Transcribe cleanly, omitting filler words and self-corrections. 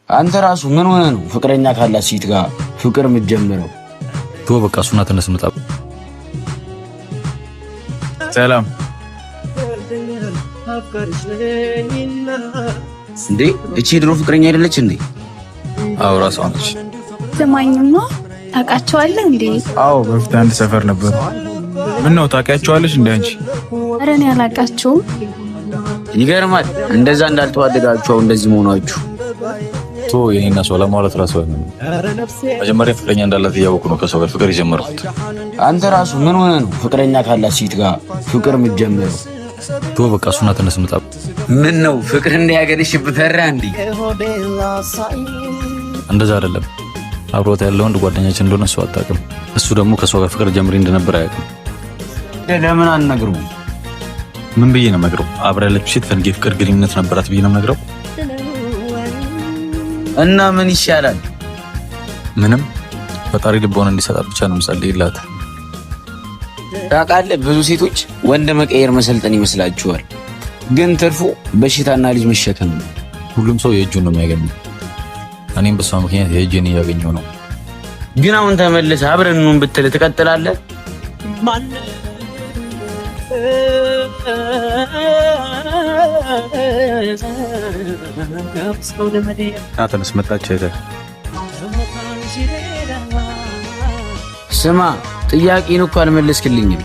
አንተ ራሱ ምን ሆነ ነው ፍቅረኛ ካላት ሴት ጋር ፍቅር የምትጀምረው? ቶ በቃ እሱና ተነስመጣ። ሰላም እንዴ እቺ ድሮ ፍቅረኛ አይደለች እንዴ? አዎ ራሷ ነች። ዘማኝማ ታውቃቸዋለህ እንዴ? አዎ በፊት አንድ ሰፈር ነበር። ምን ነው ታውቂያቸዋለሽ እንዴ አንቺ? ኧረ እኔ አላውቃቸውም። ይገርማል እንደዛ እንዳልተዋደዳችሁ እንደዚህ መሆናችሁ። ቶ የኔና ሶላ ማለት ራሱ አይደለም። መጀመሪያ ፍቅረኛ እንዳላት እያወቁ ነው ከሰው ጋር ፍቅር የጀመርኩት። አንተ ራሱ ምን ሆነ ነው ፍቅረኛ ካላት ሴት ጋር ፍቅር የምትጀምረው? ቶ በቃ እሱና ተነስመጣ። ምን ነው ፍቅር እንዳያገረሽብህ ፈራ እንዴ? እንደዛ አይደለም። አብሮት ያለው አንድ ጓደኛችን እንደሆነ እሱ አታውቅም። እሱ ደግሞ ከሰው ጋር ፍቅር ጀምሪ እንደነበር አያውቅም። ለምን አልነግረው? ምን ብዬ ነው የምነግረው? አብራ ያለችው ሴት ከልጌ ፍቅር ግንኙነት ነበራት ብዬ ነው የምነግረው። እና ምን ይሻላል? ምንም ፈጣሪ ልቦና እንዲሰጣት ብቻ ነው የምጸልይላት። ታውቃለህ ብዙ ሴቶች ወንድ መቀየር መሰልጠን ይመስላችኋል፣ ግን ትርፉ በሽታና ልጅ መሸከም ነው። ሁሉም ሰው የእጁን ነው የሚያገኘው። እኔም በሷ ምክንያት የእጄን እያገኘው ነው። ግን አሁን ተመልሰህ አብረን ኑን ብትል ትቀጥላለህ? ተነስ መጣች። ስማ ጥያቄን እኮ አልመለስክልኝም።